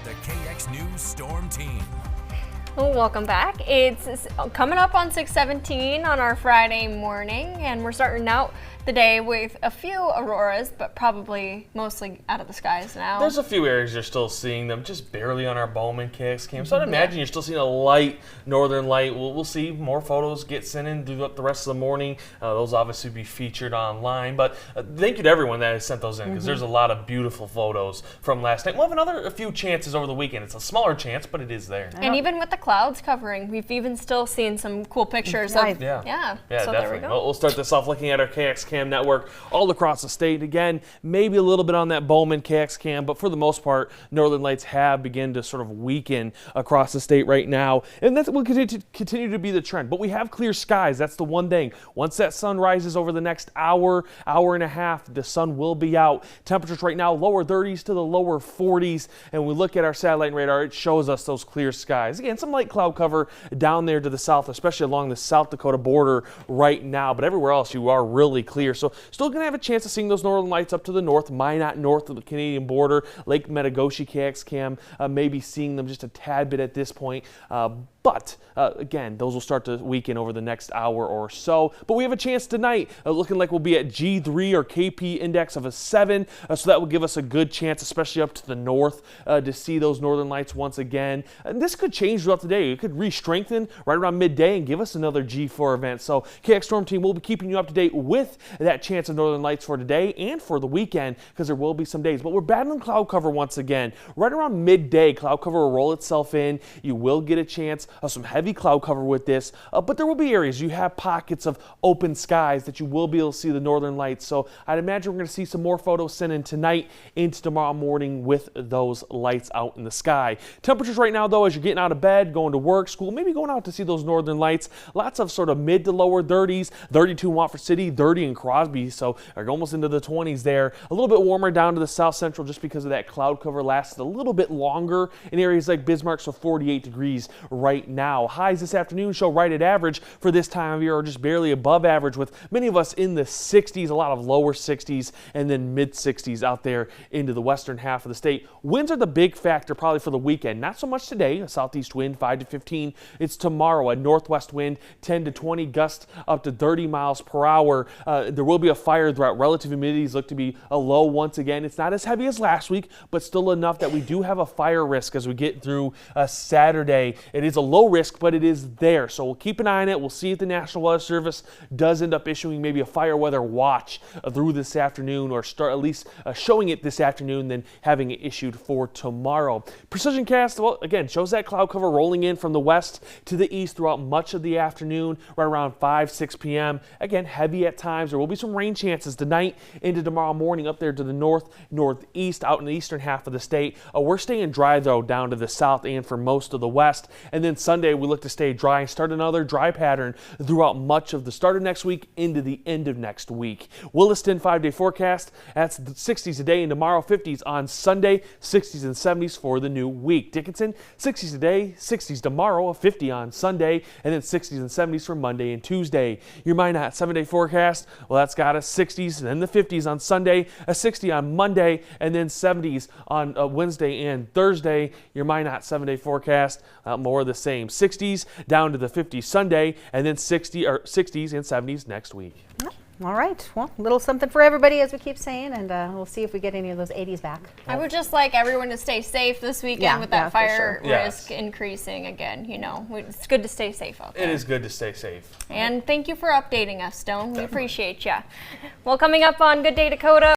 the KX News Storm Team. Well, welcome back. It's coming up on 6:17 on our Friday morning, and we're starting out the day with a few auroras, but probably mostly out of the skies now. There's a few areas you're still seeing them, just barely on our Bowman KX cam. So I'd imagine you're still seeing a light northern light. We'll see more photos get sent in throughout the rest of the morning. Those obviously be featured online. But thank you to everyone that has sent those in, because there's a lot of beautiful photos from last night. We'll have a few chances over the weekend. It's a smaller chance, but it is there. And even with the clouds covering, we've even still seen some cool pictures of, yeah, so definitely. there we go. Well, we'll start this off looking at our KX Cam network all across the state. Again, maybe a little bit on that Bowman KX Cam, but for the most part, northern lights have begun to sort of weaken across the state right now, and that will continue to be the trend. But we have clear skies. That's the one thing. Once that sun rises over the next hour and a half, the sun will be out. Temperatures right now, lower 30s to the lower 40s, and we look at our satellite radar, it shows us those clear skies. Again, some light cloud cover down there to the south, especially along the South Dakota border right now, but everywhere else you are really clear. So still going to have a chance of seeing those northern lights up to the north, Minot north of the Canadian border, Lake Metagoshi KX Cam, maybe seeing them just a tad bit at this point. But again, those will start to weaken over the next hour or so. But we have a chance tonight, looking like we'll be at G3 or KP index of a 7. So that will give us a good chance, especially up to the north, to see those northern lights once again. And this could change throughout the day. It could re-strengthen right around midday and give us another G4 event. So KX Storm Team will be keeping you up to date with that chance of northern lights for today and for the weekend, because there will be some days. But we're battling cloud cover once again. Right around midday, cloud cover will roll itself in. You will get a chance of some heavy cloud cover with this, but there will be areas you have pockets of open skies that you will be able to see the northern lights. So I'd imagine we're going to see some more photos sent in tonight into tomorrow morning with those lights out in the sky. Temperatures right now, though, as you're getting out of bed, going to work, school, maybe going out to see those northern lights, lots of sort of mid to lower 30s, 32 in Watford City, 30 in Crosby, so are almost into the 20s there. A little bit warmer down to the south central just because of that cloud cover lasted a little bit longer in areas like Bismarck, so 48 degrees right now. Highs this afternoon show right at average for this time of year, or just barely above average, with many of us in the 60s, a lot of lower 60s, and then mid 60s out there into the western half of the state. Winds are the big factor probably for the weekend. Not so much today, a southeast wind 5 to 15. It's tomorrow, a northwest wind 10 to 20, gusts up to 30 miles per hour. There will be a fire threat. Relative humidities look to be a low once again. It's not as heavy as last week, but still enough that we do have a fire risk as we get through Saturday. It is a low risk, but it is there. So we'll keep an eye on it. We'll see if the National Weather Service does end up issuing maybe a fire weather watch through this afternoon, or start at least showing it this afternoon, then having it issued for tomorrow. Precision cast, well, again, shows that cloud cover rolling in from the west to the east throughout much of the afternoon, right around 6 p.m. Again, heavy at times. There will be some rain chances tonight into tomorrow morning up there to the north, northeast, out in the eastern half of the state. We're staying dry, though, down to the south and for most of the west. And then Sunday, we look to stay dry and start another dry pattern throughout much of the start of next week into the end of next week. Williston 5-day forecast, that's the 60s today and tomorrow, 50s on Sunday, 60s and 70s for the new week. Dickinson, 60s today, 60s tomorrow, a 50 on Sunday, and then 60s and 70s for Monday and Tuesday. Your Minot 7-day forecast, well, that's got us 60s and then the 50s on Sunday, a 60 on Monday, and then 70s on Wednesday and Thursday. Your Minot 7-day forecast, more of the same. 60s down to the 50s Sunday, and then 60s and 70s next week. All right. Well, a little something for everybody, as we keep saying, and we'll see if we get any of those 80s back. I would just like everyone to stay safe this weekend with that fire risk increasing again. You know, it's good to stay safe out there. It is good to stay safe. And thank you for updating us, Stone. We appreciate you. Well, coming up on Good Day Dakota.